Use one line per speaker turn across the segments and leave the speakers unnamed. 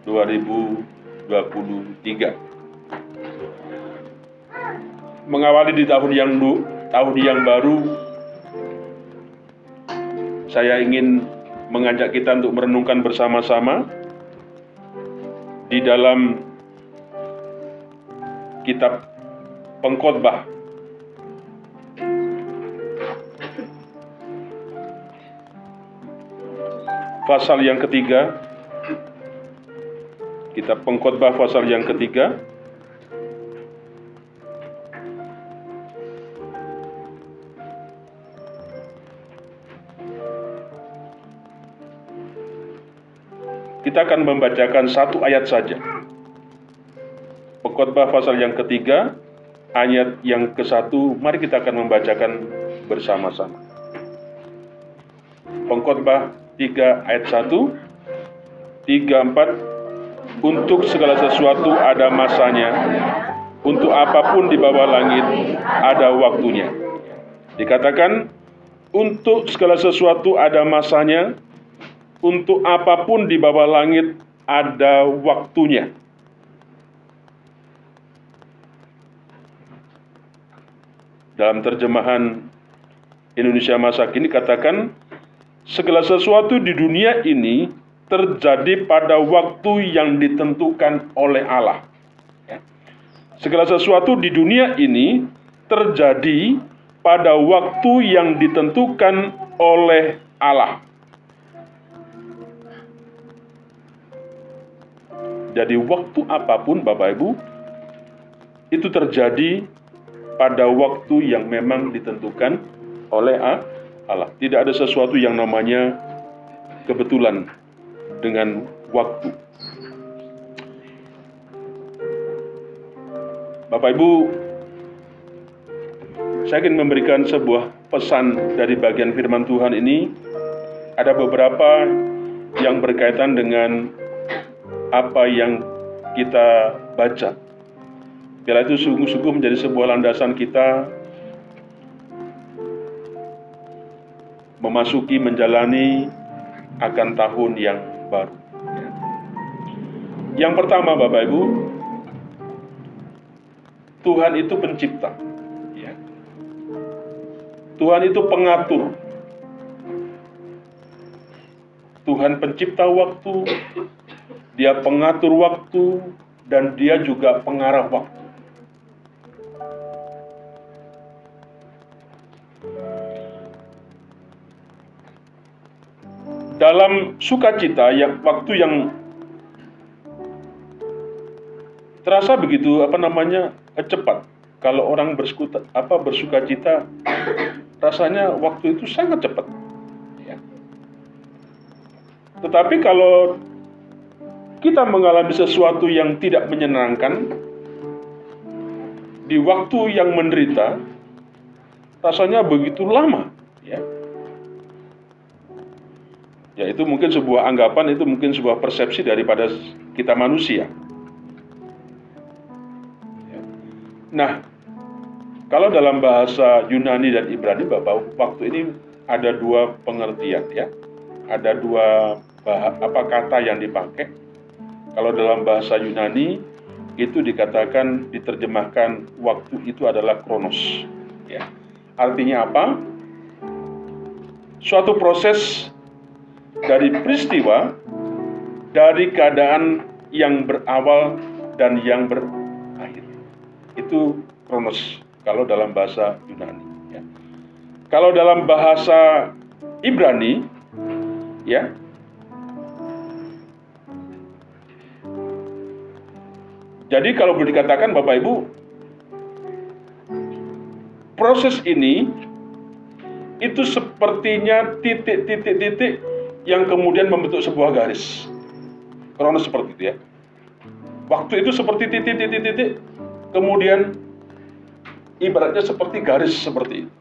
2023. Mengawali di tahun yang baru, saya ingin mengajak kita untuk merenungkan bersama-sama di dalam kitab Pengkhotbah pasal yang ketiga. Kitab Pengkhotbah pasal yang ketiga. Kita akan membacakan satu ayat saja. Pengkhotbah pasal yang ketiga, ayat yang ke-1, mari kita akan membacakan bersama-sama. Pengkhotbah 3 ayat 1, 3, 4, untuk segala sesuatu ada masanya, untuk apapun di bawah langit ada waktunya. Dikatakan, untuk segala sesuatu ada masanya, untuk apapun di bawah langit ada waktunya. Dalam terjemahan Indonesia masa kini katakan, segala sesuatu di dunia ini terjadi pada waktu yang ditentukan oleh Allah. Segala sesuatu di dunia ini terjadi pada waktu yang ditentukan oleh Allah. Jadi waktu apapun Bapak Ibu, itu terjadi pada waktu yang memang ditentukan oleh Allah. Tidak ada sesuatu yang namanya kebetulan dengan waktu. Bapak Ibu, saya ingin memberikan sebuah pesan dari bagian firman Tuhan ini. Ada beberapa yang berkaitan dengan apa yang kita baca. Biarlah itu sungguh-sungguh menjadi sebuah landasan kita menjalani akan tahun yang baru. Yang pertama Bapak Ibu, Tuhan itu pencipta. Tuhan itu pengatur. Tuhan pencipta waktu, Dia pengatur waktu, dan Dia juga pengarah waktu. Dalam sukacita, waktu yang terasa begitu cepat. Kalau orang bersukacita, rasanya waktu itu sangat cepat. Tetapi kalau kita mengalami sesuatu yang tidak menyenangkan, di waktu yang menderita, rasanya begitu lama. Ya, itu mungkin sebuah anggapan, itu mungkin sebuah persepsi daripada kita manusia. Nah, kalau dalam bahasa Yunani dan Ibrani, Bapak, waktu ini ada dua pengertian, Ada dua kata yang dipakai. Kalau dalam bahasa Yunani itu dikatakan, diterjemahkan waktu itu adalah kronos. Artinya apa? Suatu proses dari peristiwa, dari keadaan yang berawal dan yang berakhir. Itu kronos kalau dalam bahasa Yunani. Kalau dalam bahasa Ibrani, jadi kalau boleh dikatakan Bapak Ibu, proses ini itu sepertinya titik-titik yang kemudian membentuk sebuah garis. Kronos seperti itu Waktu itu seperti titik-titik, kemudian ibaratnya seperti garis seperti itu.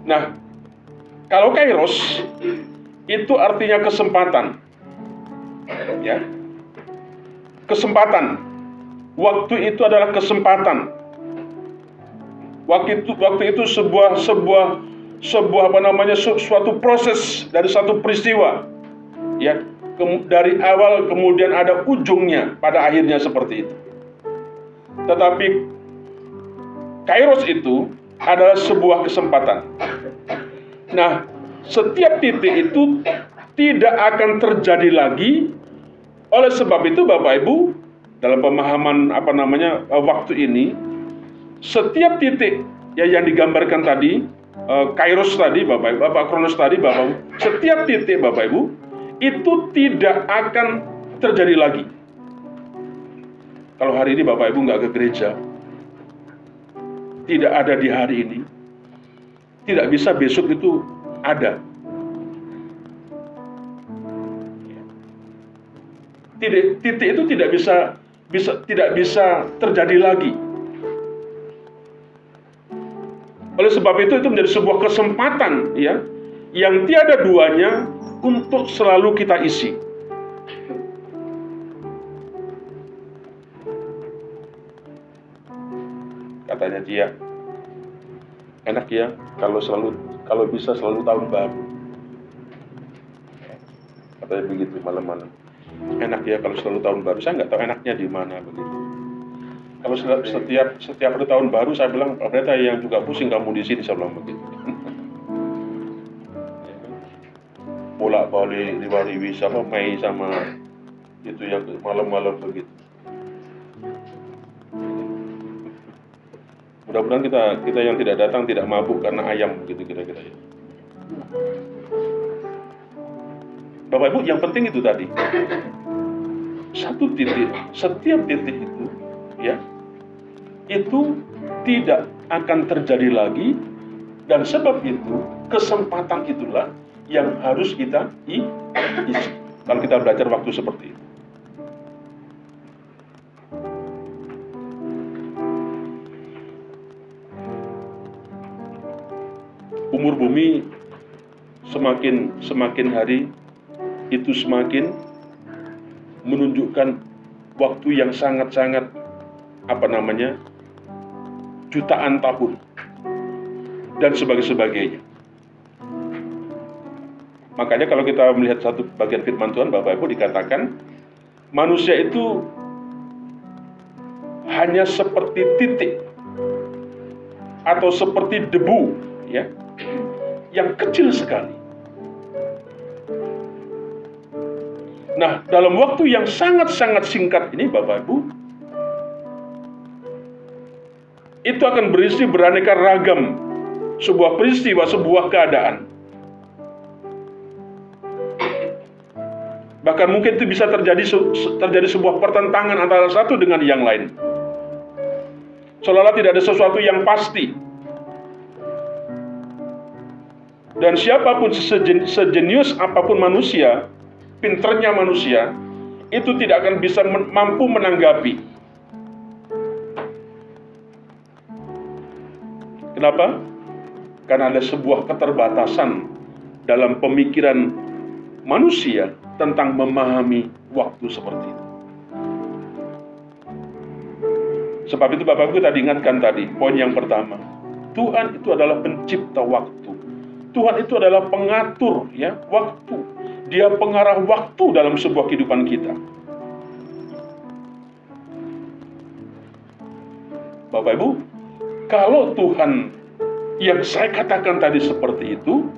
Nah, kalau kairos itu artinya kesempatan. Kesempatan. Waktu itu adalah kesempatan. Waktu itu sebuah sebuah suatu proses dari satu peristiwa, ya, dari awal kemudian ada ujungnya, pada akhirnya seperti itu. Tetapi Kairos itu adalah sebuah kesempatan. Nah, setiap titik itu tidak akan terjadi lagi. Oleh sebab itu, Bapak Ibu, dalam pemahaman waktu ini, setiap titik ya yang digambarkan tadi, Kairos tadi, Bapak Kronos tadi, Bapak, setiap titik, Bapak Ibu, itu tidak akan terjadi lagi. Kalau hari ini Bapak Ibu nggak ke gereja, tidak ada di hari ini, tidak bisa besok itu ada. Titik itu tidak bisa terjadi lagi. Oleh sebab itu menjadi sebuah kesempatan, ya, yang tiada duanya untuk selalu kita isi. Katanya dia, enak ya kalau bisa selalu tahun baru. Katanya begitu malam-malam. Enak ya kalau selalu tahun baru. Saya nggak tahu enaknya di mana begitu. Kalau setiap ada tahun baru, saya bilang, ternyata yang juga pusing kamu di sini, saya bilang begitu. Bolak-balik riwa-riwi sama Mei sama itu yang malam-malam begitu. Mudah-mudahan kita yang tidak datang tidak mabuk karena ayam begitu kira-kira ya. Bapak Ibu, yang penting itu tadi. Satu titik, setiap titik itu, ya, itu tidak akan terjadi lagi, dan sebab itu kesempatan itulah yang harus kita isi kalau kita belajar waktu seperti itu. Umur bumi semakin hari itu semakin menunjukkan waktu yang sangat-sangat jutaan tahun dan sebagainya. Makanya kalau kita melihat satu bagian firman Tuhan, Bapak Ibu, dikatakan manusia itu hanya seperti titik atau seperti debu, ya, yang kecil sekali. Nah, dalam waktu yang sangat-sangat singkat ini, Bapak Ibu, itu akan berisi beraneka ragam sebuah peristiwa, sebuah keadaan. Bahkan mungkin itu bisa terjadi sebuah pertentangan antara satu dengan yang lain. Seolah-olah tidak ada sesuatu yang pasti. Dan siapapun, sejenius apapun manusia, pinternya manusia, itu tidak akan bisa mampu menanggapi. Kenapa? Karena ada sebuah keterbatasan dalam pemikiran manusia tentang memahami waktu seperti itu. Sebab itu Bapak Ibu tadi ingatkan tadi, poin yang pertama, Tuhan itu adalah pencipta waktu. Tuhan itu adalah pengatur, ya, waktu. Dia pengarah waktu dalam sebuah kehidupan kita. Bapak Ibu, kalau Tuhan yang saya katakan tadi seperti itu,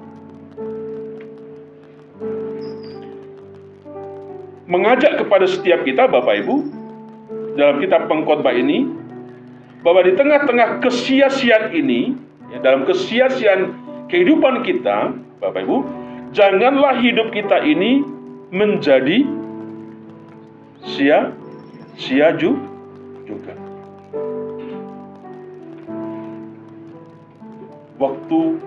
mengajak kepada setiap kita, Bapak Ibu, dalam kitab Pengkhotbah ini, bahwa di tengah-tengah kesia-siaan ini, ya, dalam kesia-siaan kehidupan kita, Bapak Ibu, janganlah hidup kita ini menjadi sia-sia juga. Waktu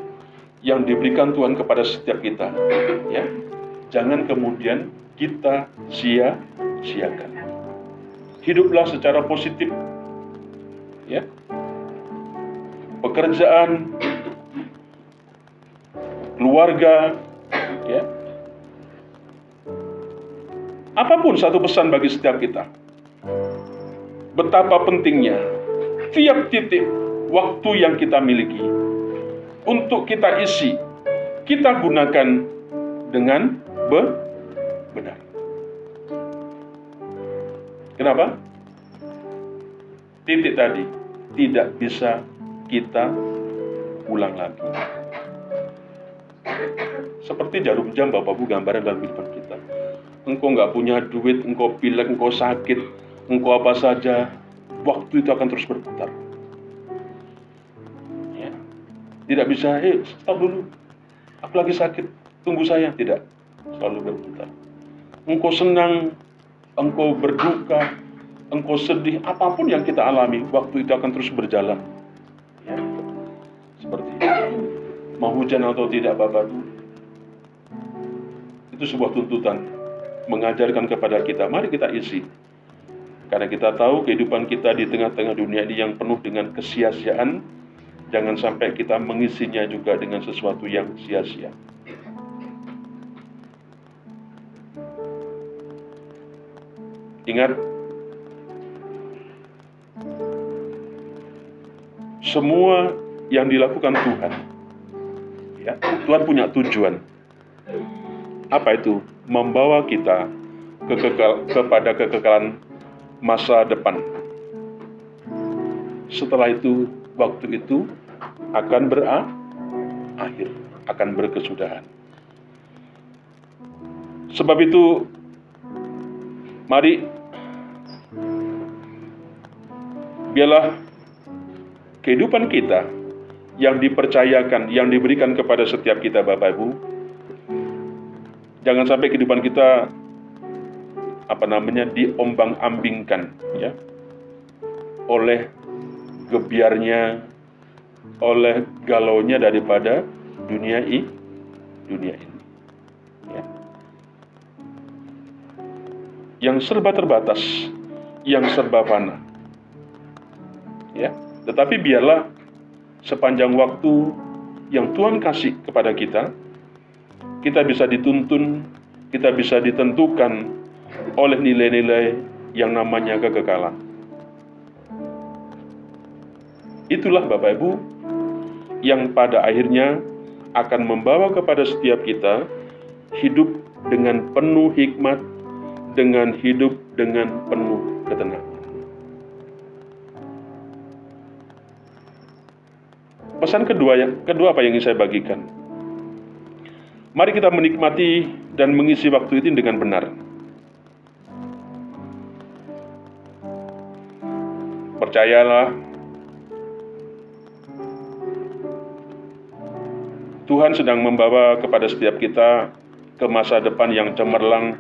yang diberikan Tuhan kepada setiap kita, ya, jangan kemudian kita sia-siakan. Hiduplah secara positif, ya. Pekerjaan, keluarga, ya. Apapun satu pesan bagi setiap kita. Betapa pentingnya tiap titik waktu yang kita miliki untuk kita isi, kita gunakan dengan benar. Kenapa? Titik tadi tidak bisa kita ulang lagi. Seperti jarum jam, Bapak Ibu, gambaran dalam kehidupan kita. Engkau nggak punya duit, engkau pilek, engkau sakit, engkau apa saja, waktu itu akan terus berputar. Ya. Tidak bisa, stop dulu, aku lagi sakit, tunggu saya. Tidak, selalu berputar. Engkau senang, engkau berduka, engkau sedih, apapun yang kita alami, waktu itu akan terus berjalan. Ya. Seperti itu. Mau hujan atau tidak, Bapak Ibu, itu sebuah tuntutan mengajarkan kepada kita, mari kita isi. Karena kita tahu kehidupan kita di tengah-tengah dunia ini yang penuh dengan kesia-siaan, jangan sampai kita mengisinya juga dengan sesuatu yang sia-sia. Ingat, semua yang dilakukan Tuhan, ya, Tuhan punya tujuan. Apa itu? Membawa kita kepada kekekalan masa depan. Setelah itu, waktu itu akan berakhir, akan berkesudahan. Sebab itu, mari biarlah kehidupan kita yang dipercayakan, yang diberikan kepada setiap kita, Bapak Ibu, jangan sampai kehidupan kita diombang-ambingkan, ya, oleh gebiarnya, oleh galaunya daripada dunia ini, ya, yang serba terbatas, yang serba fana, ya. Tetapi biarlah sepanjang waktu yang Tuhan kasih kepada kita bisa dituntun, kita bisa ditentukan oleh nilai-nilai yang namanya kekekalan. Itulah, Bapak Ibu, yang pada akhirnya akan membawa kepada setiap kita hidup dengan penuh hikmat, dengan hidup dengan penuh ketenangan. Pesan kedua apa yang ingin saya bagikan? Mari kita menikmati dan mengisi waktu itu dengan benar. Percayalah, Tuhan sedang membawa kepada setiap kita ke masa depan yang cemerlang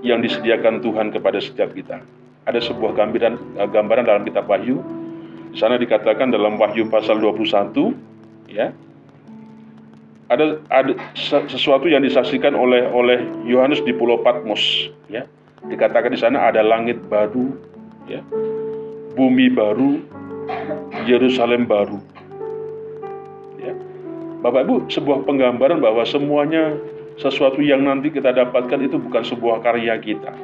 yang disediakan Tuhan kepada setiap kita. Ada sebuah gambaran dalam kitab Wahyu. Di sana dikatakan dalam Wahyu pasal 21, ya, ada sesuatu yang disaksikan oleh Yohanes di Pulau Patmos, ya. Dikatakan di sana ada langit baru, ya, bumi baru, Yerusalem baru. Ya. Bapak Ibu, sebuah penggambaran bahwa semuanya sesuatu yang nanti kita dapatkan itu bukan sebuah karya kita,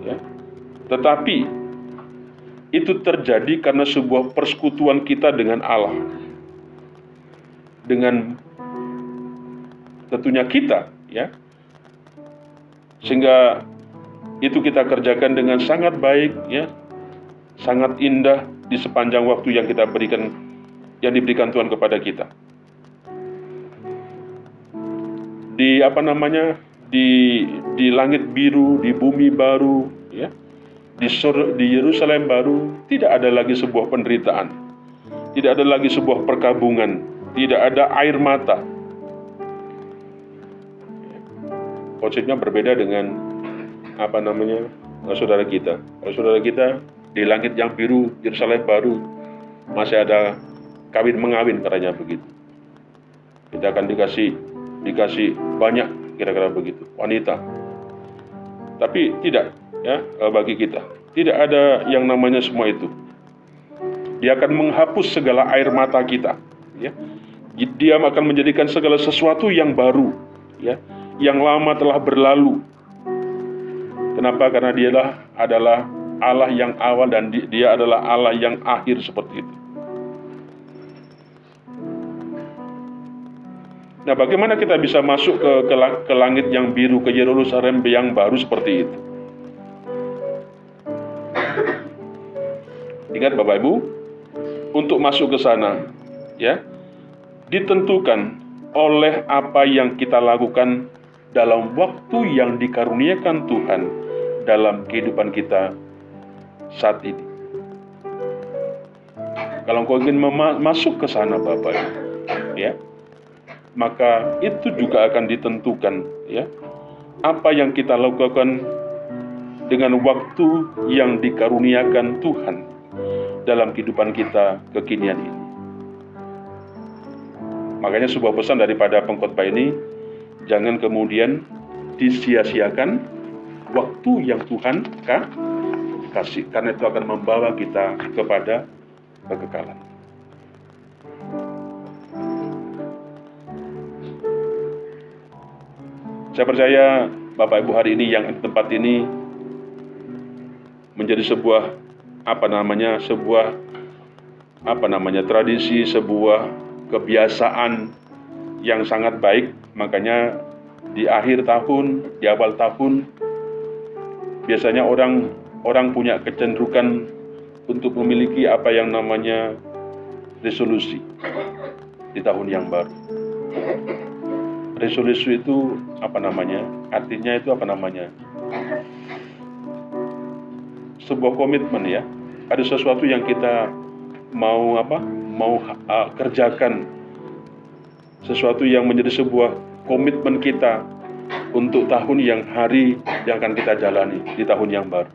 ya. Tetapi itu terjadi karena sebuah persekutuan kita dengan Allah, dengan tentunya kita, ya, sehingga itu kita kerjakan dengan sangat baik, ya, sangat indah di sepanjang waktu yang kita berikan, yang diberikan Tuhan kepada kita. Di di langit biru, di bumi baru, ya, di Yerusalem baru, tidak ada lagi sebuah penderitaan, tidak ada lagi sebuah perkabungan, tidak ada air mata. Konsepnya berbeda dengan saudara kita. Kalau saudara kita di langit yang biru, Yerusalem baru, masih ada kawin mengawin, katanya begitu. Kita akan dikasih banyak, kira-kira begitu, wanita. Tapi tidak, ya, bagi kita tidak ada yang namanya semua itu. Dia akan menghapus segala air mata kita, ya. Dia akan menjadikan segala sesuatu yang baru, ya, yang lama telah berlalu. Kenapa? Karena Dia adalah Allah yang awal dan Dia adalah Allah yang akhir, seperti itu. Nah, bagaimana kita bisa masuk ke langit yang biru, ke Yerusalem yang baru seperti itu? Ingat Bapak Ibu, untuk masuk ke sana, ya, ditentukan oleh apa yang kita lakukan dalam waktu yang dikaruniakan Tuhan dalam kehidupan kita saat ini. Kalau engkau ingin masuk ke sana Bapak Ibu, ya, maka itu juga akan ditentukan, ya, apa yang kita lakukan dengan waktu yang dikaruniakan Tuhan dalam kehidupan kita kekinian ini. Makanya sebuah pesan daripada pengkhotbah ini, jangan kemudian disia-siakan waktu yang Tuhan kasih, karena itu akan membawa kita kepada kekekalan. Saya percaya Bapak Ibu hari ini yang di tempat ini menjadi sebuah tradisi, sebuah kebiasaan yang sangat baik. Makanya di akhir tahun, di awal tahun, biasanya orang punya kecenderungan untuk memiliki apa yang namanya resolusi di tahun yang baru. Resolusi itu artinya itu sebuah komitmen, ya. Ada sesuatu yang kita mau kerjakan, sesuatu yang menjadi sebuah komitmen kita untuk tahun yang akan kita jalani di tahun yang baru.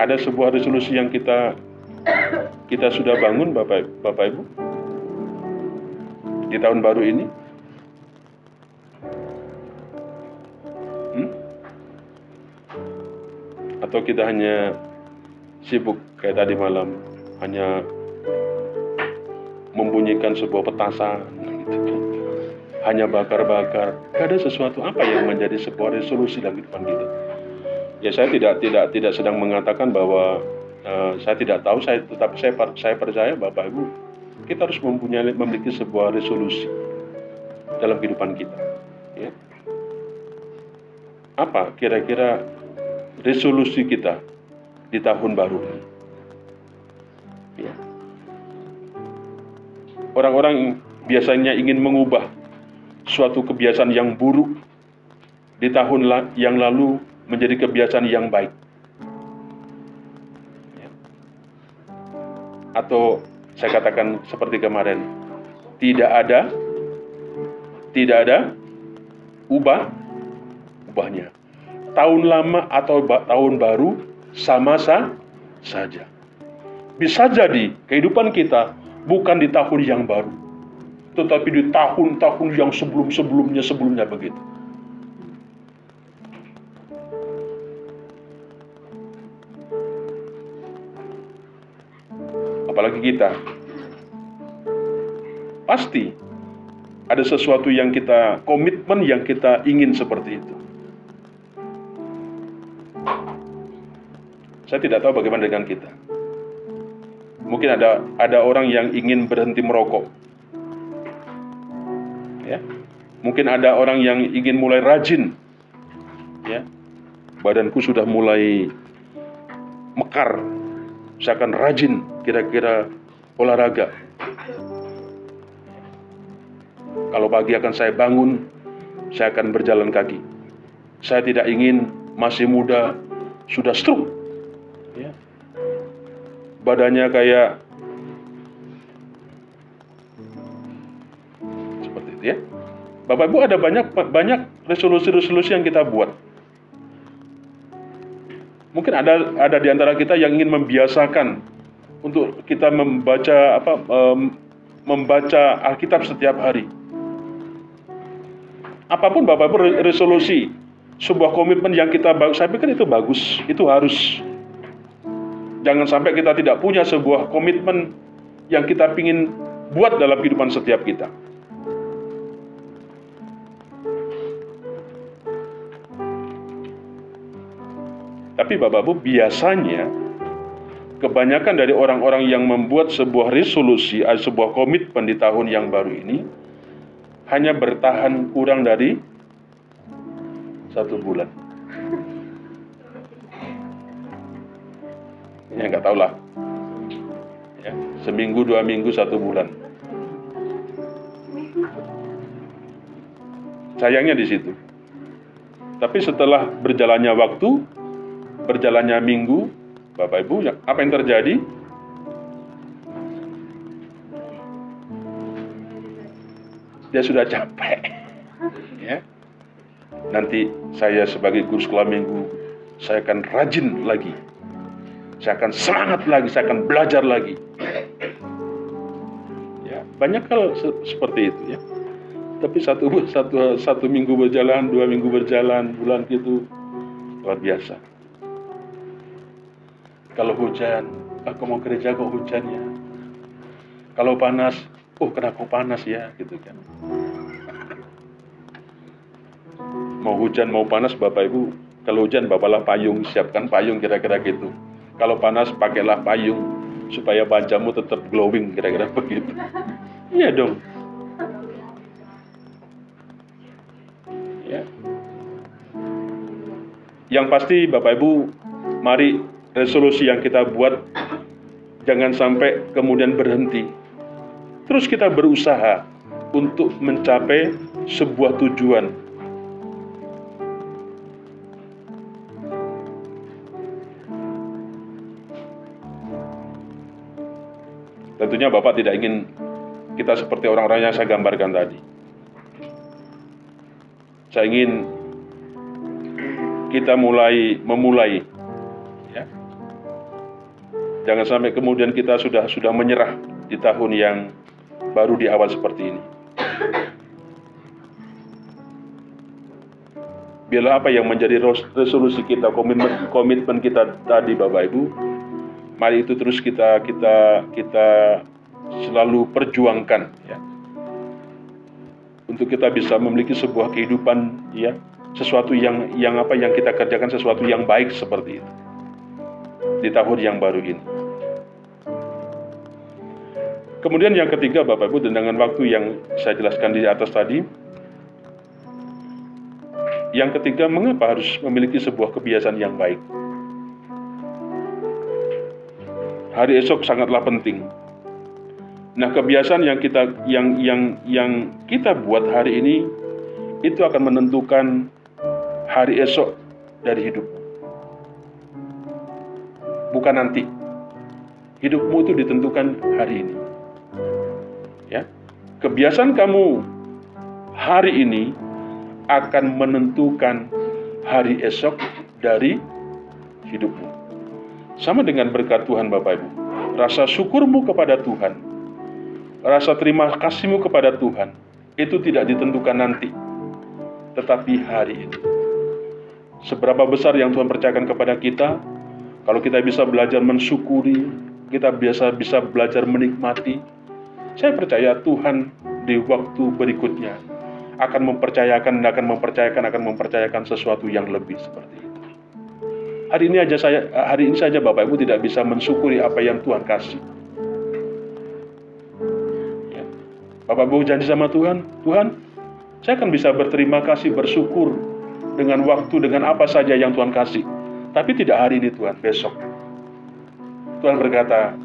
Ada sebuah resolusi yang kita sudah bangun Bapak Ibu di tahun baru ini. Atau kita hanya sibuk kayak tadi malam, hanya membunyikan sebuah petasan gitu kan. Hanya bakar-bakar. Gak ada sesuatu apa yang menjadi sebuah resolusi dalam kehidupan kita. Ya, saya tidak sedang mengatakan bahwa saya tidak tahu, tetapi saya percaya Bapak Ibu, kita harus memiliki sebuah resolusi dalam kehidupan kita, ya. Apa kira-kira resolusi kita di tahun baru ini? Ya. Orang-orang biasanya ingin mengubah suatu kebiasaan yang buruk di tahun yang lalu menjadi kebiasaan yang baik. Atau saya katakan seperti kemarin, tidak ada ubahnya. Tahun lama atau tahun baru sama saja. Bisa jadi kehidupan kita bukan di tahun yang baru, tetapi di tahun-tahun yang sebelumnya begitu. Apalagi kita, pasti ada sesuatu yang komitmen yang kita ingin seperti itu. Saya tidak tahu bagaimana dengan kita. Mungkin ada orang yang ingin berhenti merokok, ya. Mungkin ada orang yang ingin mulai rajin, ya. Badanku sudah mulai mekar, saya akan rajin kira-kira olahraga. Kalau pagi akan saya bangun, saya akan berjalan kaki. Saya tidak ingin masih muda sudah stroke, ya. Badannya kayak seperti itu, ya. Bapak Ibu, ada banyak resolusi-resolusi yang kita buat. Mungkin ada di antara kita yang ingin membiasakan untuk kita membaca Alkitab setiap hari. Apapun Bapak Ibu resolusi, sebuah komitmen yang saya pikir itu bagus, itu harus. Jangan sampai kita tidak punya sebuah komitmen yang kita ingin buat dalam kehidupan setiap kita. Tapi Bapak Ibu, biasanya kebanyakan dari orang-orang yang membuat sebuah resolusi, sebuah komitmen di tahun yang baru ini, hanya bertahan kurang dari 1 bulan. Ya nggak tahu lah. Ya, seminggu, 2 minggu, 1 bulan. Sayangnya di situ. Tapi setelah berjalannya waktu, berjalannya minggu, Bapak Ibu, apa yang terjadi? Dia sudah capek. Ya. Nanti saya sebagai guru sekolah minggu, saya akan rajin lagi. Saya akan semangat lagi, saya akan belajar lagi. Ya, banyak hal seperti itu ya. Tapi satu minggu berjalan, 2 minggu berjalan, bulan gitu, luar biasa. Kalau hujan, aku mau gereja kok hujannya. Kalau panas, kenapa panas ya, gitu kan. Mau hujan, mau panas, Bapak Ibu, kalau hujan bawalah payung, siapkan payung, kira-kira gitu. Kalau panas, pakailah payung, supaya bajamu tetap glowing, kira-kira begitu. Iya dong. Ya. Yang pasti Bapak Ibu, mari resolusi yang kita buat jangan sampai kemudian berhenti. Terus kita berusaha untuk mencapai sebuah tujuan. Tentunya Bapak tidak ingin kita seperti orang-orang yang saya gambarkan tadi. Saya ingin kita memulai, ya. Jangan sampai kemudian kita sudah menyerah di tahun yang baru di awal seperti ini. Biarlah apa yang menjadi resolusi kita, komitmen kita tadi, Bapak Ibu, mari itu terus kita selalu perjuangkan, ya. Untuk kita bisa memiliki sebuah kehidupan, ya, sesuatu yang kita kerjakan, sesuatu yang baik seperti itu di tahun yang baru ini. Kemudian yang ketiga, Bapak Ibu, dengan waktu yang saya jelaskan di atas tadi, yang ketiga, mengapa harus memiliki sebuah kebiasaan yang baik? Hari esok sangatlah penting. Nah, kebiasaan yang kita buat hari ini itu akan menentukan hari esok dari hidup. Bukan nanti. Hidupmu itu ditentukan hari ini. Ya. Kebiasaan kamu hari ini akan menentukan hari esok dari hidupmu. Sama dengan berkat Tuhan, Bapak Ibu. Rasa syukurmu kepada Tuhan, rasa terima kasihmu kepada Tuhan, itu tidak ditentukan nanti, tetapi hari ini. Seberapa besar yang Tuhan percayakan kepada kita, kalau kita bisa belajar mensyukuri, kita bisa belajar menikmati, saya percaya Tuhan di waktu berikutnya akan mempercayakan sesuatu yang lebih seperti itu. Hari ini saja Bapak Ibu tidak bisa mensyukuri apa yang Tuhan kasih. Ya. Bapak Ibu janji sama Tuhan, Tuhan, saya akan bisa berterima kasih, bersyukur dengan waktu, dengan apa saja yang Tuhan kasih. Tapi tidak hari ini Tuhan, besok. Tuhan berkata,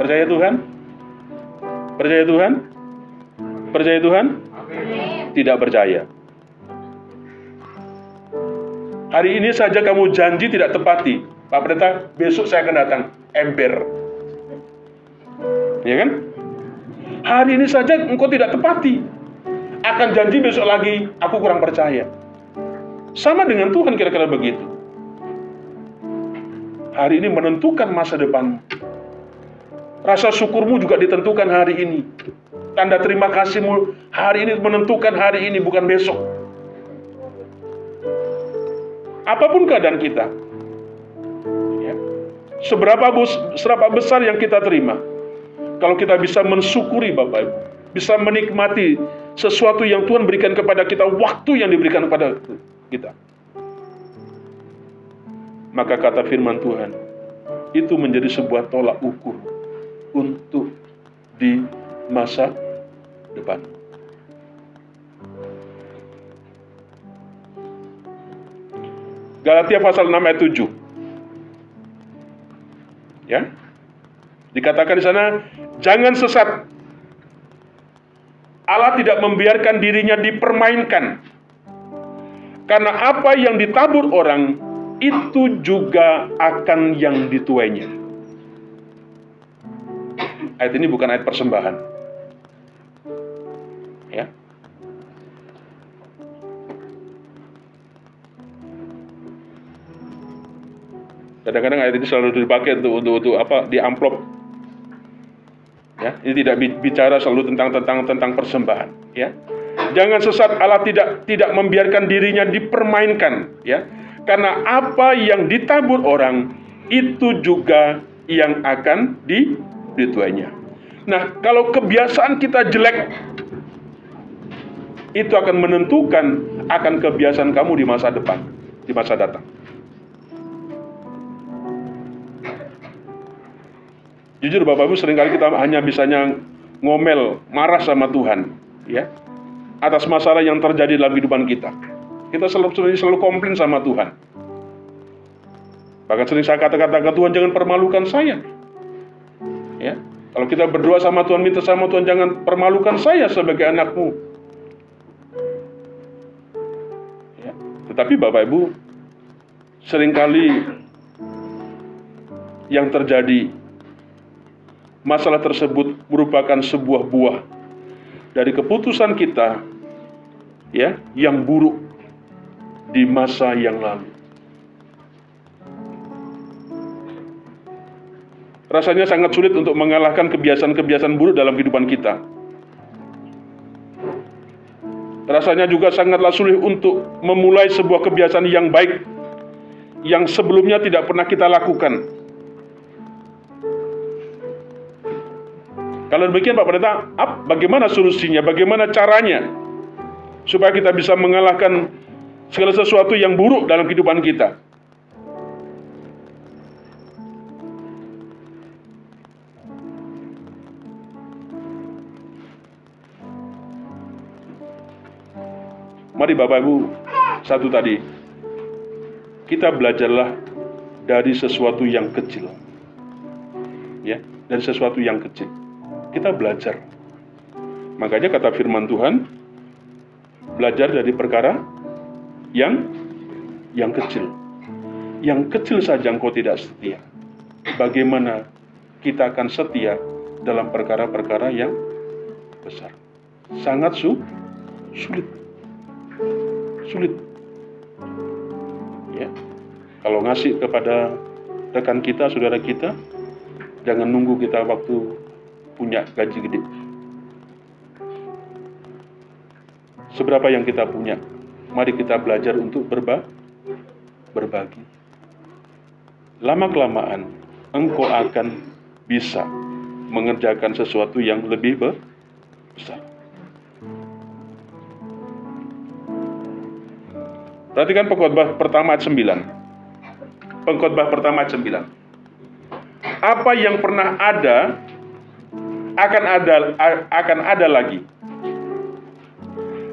percaya Tuhan? Percaya Tuhan? Percaya Tuhan? Tidak percaya. Hari ini saja kamu janji tidak tepati. Pak Pendeta, besok saya akan datang. Ember. Ya kan? Hari ini saja engkau tidak tepati. Akan janji besok lagi, aku kurang percaya. Sama dengan Tuhan kira-kira begitu. Hari ini menentukan masa depanmu. Rasa syukurmu juga ditentukan hari ini. Tanda terima kasihmu hari ini menentukan hari ini, bukan besok. Apapun keadaan kita, ya, seberapa besar yang kita terima, kalau kita bisa mensyukuri Bapak Ibu, bisa menikmati sesuatu yang Tuhan berikan kepada kita, waktu yang diberikan kepada kita, maka kata firman Tuhan, itu menjadi sebuah tolak ukur untuk di masa depan. Galatia pasal 6 ayat 7. Ya. Dikatakan di sana, jangan sesat. Allah tidak membiarkan dirinya dipermainkan. Karena apa yang ditabur orang, itu juga akan yang dituainya. Ayat ini bukan ayat persembahan. Ya. Kadang-kadang ayat ini selalu dipakai untuk apa? Di amplop. Ya, ini tidak bicara selalu tentang persembahan. Ya. Jangan sesat, Allah tidak membiarkan dirinya dipermainkan. Ya. Karena apa yang ditabur orang, itu juga yang akan dituainya. Nah, kalau kebiasaan kita jelek, itu akan menentukan akan kebiasaan kamu di masa depan, di masa datang. Jujur Bapak Ibu, seringkali kita hanya bisanya ngomel, marah sama Tuhan, ya, atas masalah yang terjadi dalam kehidupan kita. Kita selalu komplain sama Tuhan. Bahkan sering saya kata-kata ke Tuhan, jangan permalukan saya. Ya, kalau kita berdoa sama Tuhan, minta sama Tuhan, jangan permalukan saya sebagai anakmu. Ya, tetapi Bapak Ibu, seringkali yang terjadi, masalah tersebut merupakan sebuah buah dari keputusan kita, ya, yang buruk di masa yang lalu. Rasanya sangat sulit untuk mengalahkan kebiasaan-kebiasaan buruk dalam kehidupan kita. Rasanya juga sangatlah sulit untuk memulai sebuah kebiasaan yang baik yang sebelumnya tidak pernah kita lakukan. Kalau demikian Pak Pendeta, bagaimana solusinya, bagaimana caranya supaya kita bisa mengalahkan segala sesuatu yang buruk dalam kehidupan kita? Mari Bapak Ibu, satu tadi, kita belajarlah dari sesuatu yang kecil. Ya, dari sesuatu yang kecil. Kita belajar. Makanya kata firman Tuhan, belajar dari perkara yang kecil. Yang kecil saja engkau tidak setia. Bagaimana kita akan setia dalam perkara-perkara yang besar? Sangat sulit. Ya. Kalau ngasih kepada rekan kita, saudara kita, jangan nunggu kita waktu punya gaji gede. Seberapa yang kita punya, mari kita belajar untuk berbagi. Lama-kelamaan, engkau akan bisa mengerjakan sesuatu yang lebih besar. Perhatikan Pengkhotbah pertama ayat 9. Pengkhotbah pertama ayat 9. Apa yang pernah ada akan ada lagi.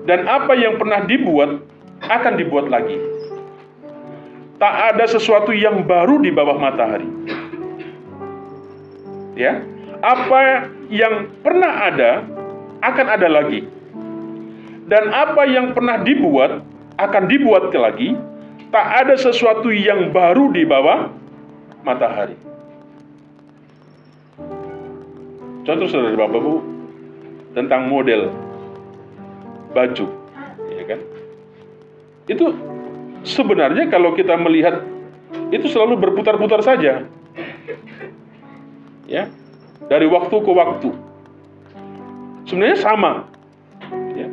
Dan apa yang pernah dibuat akan dibuat lagi. Tak ada sesuatu yang baru di bawah matahari. Ya, apa yang pernah ada akan ada lagi. Dan apa yang pernah dibuat akan dibuat lagi. Tak ada sesuatu yang baru di bawah matahari. Contoh saudara Bapak Bu, tentang model baju, ya kan? Itu sebenarnya kalau kita melihat itu selalu berputar-putar saja, ya, dari waktu ke waktu. Sebenarnya sama, ya.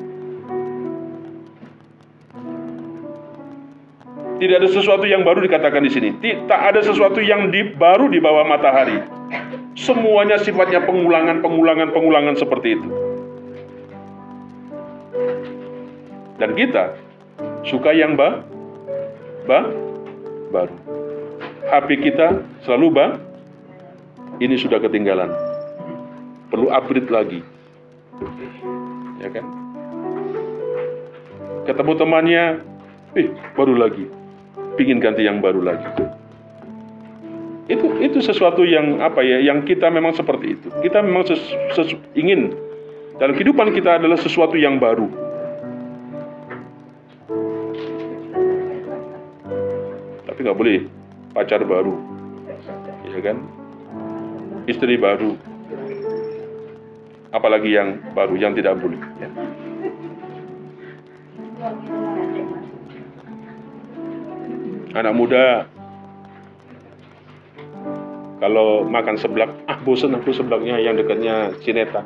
Tidak ada sesuatu yang baru dikatakan di sini. Tak ada sesuatu yang baru di bawah matahari. Semuanya sifatnya pengulangan seperti itu. Dan kita suka yang baru. HP kita selalu ini sudah ketinggalan. Perlu upgrade lagi. Ya kan? Ketemu temannya, baru lagi. Pingin ganti yang baru lagi. Itu sesuatu yang yang kita memang seperti itu. Kita memang ingin dalam kehidupan kita adalah sesuatu yang baru. Tapi nggak boleh pacar baru, ya kan? Istri baru, apalagi yang baru, yang tidak boleh. Ya. Anak muda kalau makan seblak, bosen aku seblaknya yang dekatnya Cineta.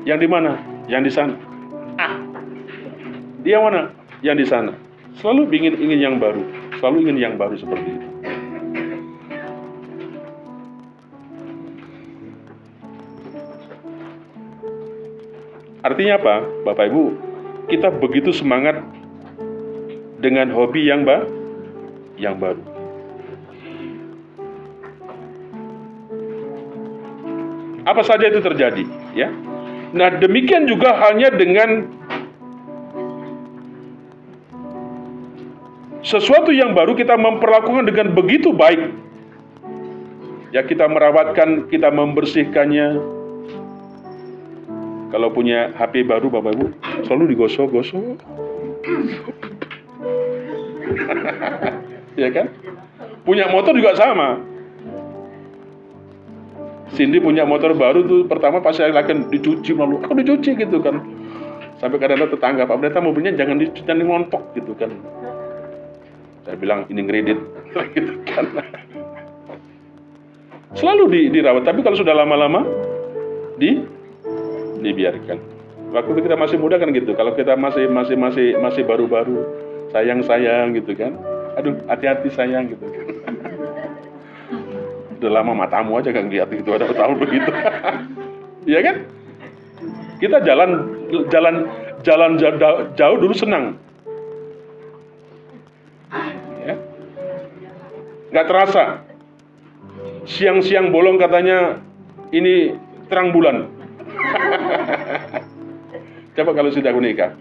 Yang di mana? Yang di sana. Dia mana? Yang di sana. Selalu ingin yang baru. Selalu ingin yang baru seperti itu. Artinya apa? Bapak Ibu, kita begitu semangat dengan hobi yang baru. Apa saja itu terjadi, ya. Nah, demikian juga halnya dengan sesuatu yang baru kita memperlakukan dengan begitu baik. Ya, kita merawatkan, kita membersihkannya. Kalau punya HP baru, Bapak Ibu, selalu digosok-gosok. Ya kan? Punya motor juga sama. Cindy punya motor baru tuh, pertama pas saya lagi dicuci, lalu aku dicuci gitu kan. Sampai kadang-kadang tetangga, Pak Pendeta mobilnya jangan ngontok gitu kan. Saya bilang ini kredit gitu kan. Selalu dirawat, tapi kalau sudah lama-lama dibiarkan. Waktu kita masih muda kan gitu. Kalau kita masih baru-baru, sayang gitu kan. Aduh, hati-hati sayang gitu kan. Udah lama matamu aja kan lihat gitu, ada tahun begitu. Iya kan? Kita jalan jauh dulu senang. Ya. Nggak terasa. Siang-siang bolong katanya ini terang bulan. Coba kalau sudah menikah.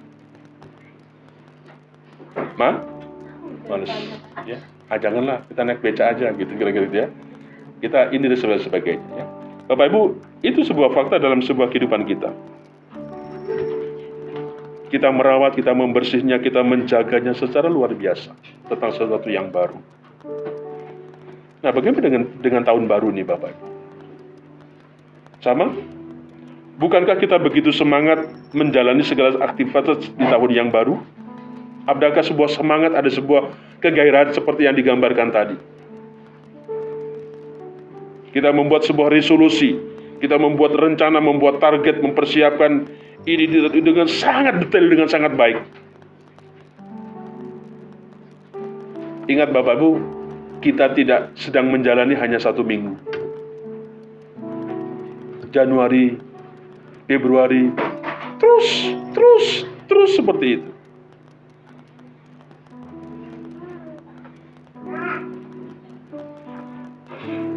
Males. Ya. Janganlah, kita naik beca aja gitu kira-kira ya. Kita ini dan sebagainya. Ya. Bapak Ibu, itu sebuah fakta dalam sebuah kehidupan kita. Kita merawat, kita membersihnya, kita menjaganya secara luar biasa tentang sesuatu yang baru. Nah, bagaimana dengan tahun baru nih, Bapak Ibu? Sama? Bukankah kita begitu semangat menjalani segala aktivitas di tahun yang baru? Adakah sebuah semangat, ada sebuah kegairahan seperti yang digambarkan tadi? Kita membuat sebuah resolusi, kita membuat rencana, membuat target, mempersiapkan ini dengan sangat detail, dengan sangat baik. Ingat Bapak Ibu, kita tidak sedang menjalani hanya 1 minggu. Januari, Februari, terus seperti itu.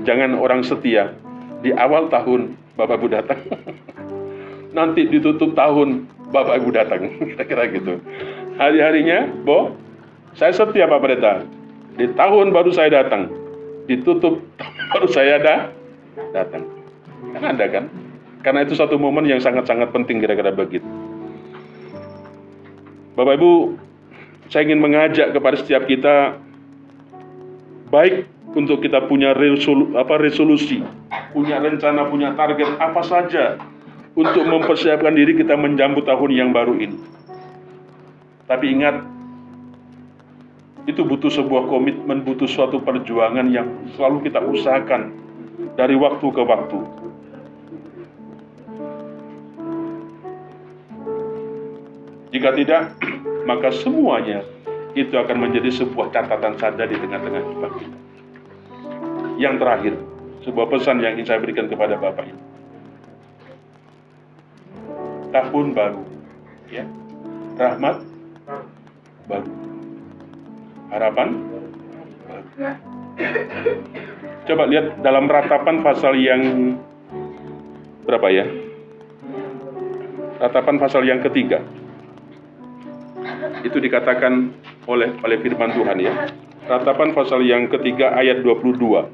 Jangan orang setia di awal tahun Bapak Ibu datang, nanti ditutup tahun Bapak Ibu datang, kira-kira gitu. Hari-harinya, saya setia Pak Pendeta. Di tahun baru saya datang, ditutup tahun baru saya datang. Kan ada kan? Karena itu satu momen yang sangat-sangat penting, kira-kira begitu. Bapak Ibu, saya ingin mengajak kepada setiap kita, baik untuk kita punya resolusi, punya rencana, punya target apa saja untuk mempersiapkan diri kita menjambut tahun yang baru ini. Tapi ingat, itu butuh sebuah komitmen, butuh suatu perjuangan yang selalu kita usahakan dari waktu ke waktu. Jika tidak, maka semuanya itu akan menjadi sebuah catatan saja di tengah-tengah hidup kita. Yang terakhir, sebuah pesan yang ingin saya berikan kepada Bapak ini. Tahun baru, ya, rahmat baru, harapan baru. Coba lihat dalam Ratapan pasal yang berapa ya? Ratapan pasal yang ketiga. Itu dikatakan oleh firman Tuhan ya. Ratapan pasal yang ketiga ayat 22.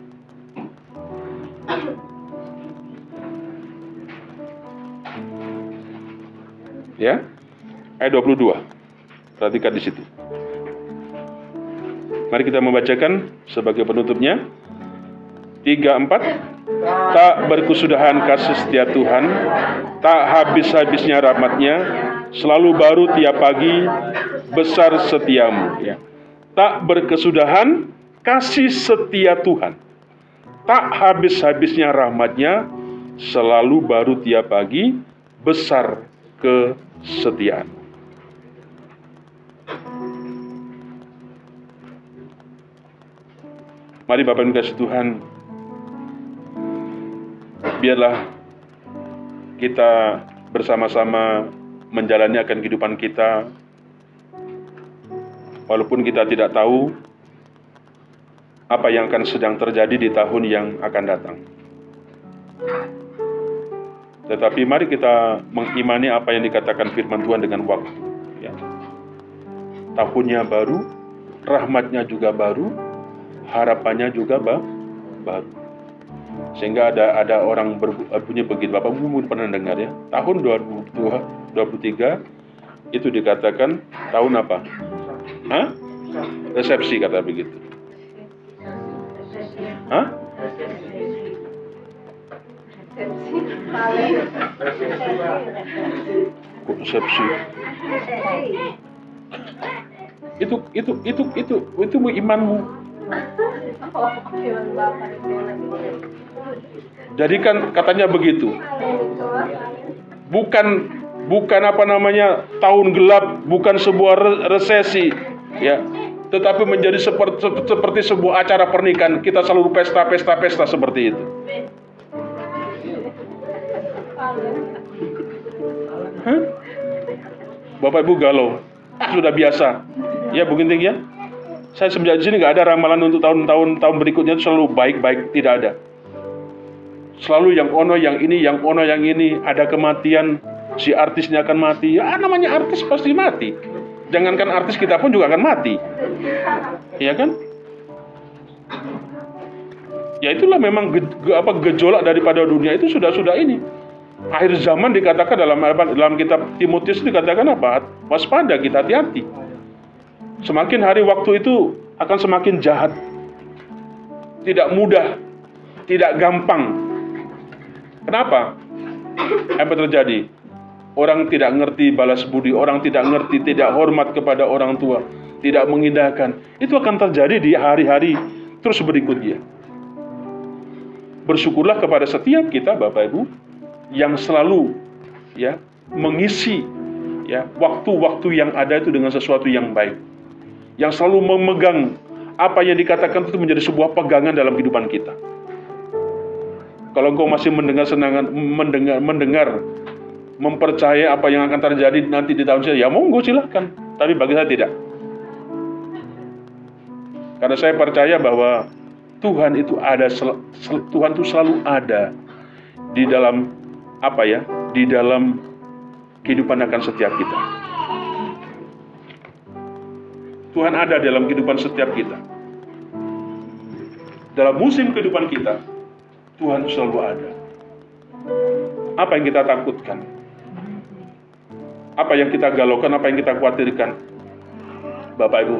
Ya. Ayat 22. Perhatikan di situ. Mari kita membacakan sebagai penutupnya. 3-4. Tak berkesudahan kasih setia Tuhan, tak habis-habisnya rahmat-Nya, selalu baru tiap pagi, besar setiamu. Ya. Tak berkesudahan kasih setia Tuhan, tak habis-habisnya rahmat-Nya, selalu baru tiap pagi, besar kesetiaan. Mari Bapak Ibu kasih Tuhan, biarlah kita bersama-sama menjalani akan kehidupan kita, walaupun kita tidak tahu apa yang akan sedang terjadi di tahun yang akan datang. Tetapi mari kita mengimani apa yang dikatakan firman Tuhan dengan waktu. Ya. Tahunnya baru, rahmatnya juga baru, harapannya juga baru. Sehingga ada orang bunyi begitu, Bapak mungkin pernah dengar ya, tahun 2023 itu dikatakan tahun apa? Hah? Resepsi kata begitu. Hah? Resepsi. Itu imanmu. Jadi kan katanya begitu. Bukan apa namanya tahun gelap, bukan sebuah resesi, ya. Tetapi menjadi seperti sebuah acara pernikahan, kita selalu pesta seperti itu. Hah? Bapak Ibu galau, sudah biasa. Ya begini ya. Saya semenjak di sini nggak ada ramalan untuk tahun berikutnya itu selalu baik-baik, tidak ada. Selalu yang ono, yang ini, yang ono, yang ini. Ada kematian, si artisnya akan mati. Ya namanya artis pasti mati. Jangankan artis, kita pun juga akan mati. Iya kan? Ya itulah memang gejolak daripada dunia itu sudah ini. Akhir zaman dikatakan dalam kitab Timotius dikatakan apa? Waspada, kita hati-hati. Semakin hari waktu itu akan semakin jahat. Tidak mudah, tidak gampang. Kenapa? Apa terjadi? Orang tidak ngerti balas budi, orang tidak ngerti, tidak hormat kepada orang tua, tidak mengindahkan. Itu akan terjadi di hari-hari terus berikutnya. Bersyukurlah kepada setiap kita Bapak Ibu yang selalu ya mengisi ya waktu-waktu yang ada itu dengan sesuatu yang baik. Yang selalu memegang apa yang dikatakan itu menjadi sebuah pegangan dalam kehidupan kita. Kalau engkau masih mendengar, mempercayai apa yang akan terjadi nanti di tahun saya, ya monggo silahkan. Tapi bagi saya tidak. Karena saya percaya bahwa Tuhan itu Tuhan itu selalu ada di dalam di dalam kehidupan akan setiap kita. Tuhan ada dalam kehidupan setiap kita. Dalam musim kehidupan kita, Tuhan selalu ada. Apa yang kita takutkan? Apa yang kita galaukan? Apa yang kita khawatirkan? Bapak Ibu,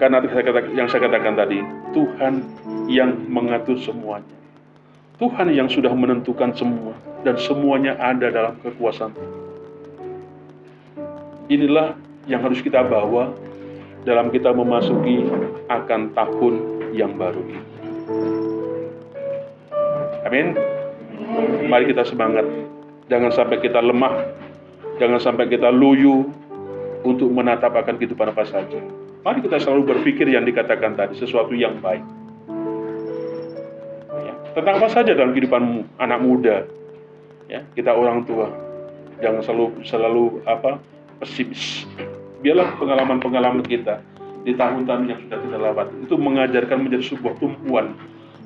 karena yang saya katakan tadi, Tuhan yang mengatur semuanya. Tuhan yang sudah menentukan semua, dan semuanya ada dalam kekuasaan. Inilah yang harus kita bawa dalam kita memasuki akan tahun yang baru ini. Amin. Mari kita semangat. Jangan sampai kita lemah. Jangan sampai kita loyo untuk menatap akan kehidupan apa saja. Mari kita selalu berpikir yang dikatakan tadi, sesuatu yang baik. Ya, tentang apa saja dalam kehidupan anak muda. Ya, kita orang tua. Jangan selalu pesimis. Biarlah pengalaman-pengalaman kita di tahun-tahun yang sudah kita lewati. Itu mengajarkan menjadi sebuah tumpuan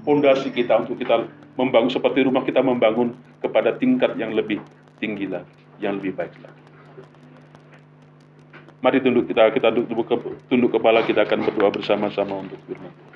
fondasi kita untuk kita membangun seperti rumah kita membangun kepada tingkat yang lebih tinggi lagi, yang lebih baik lagi. Mari tunduk kepala, kita akan berdoa bersama-sama untuk firman.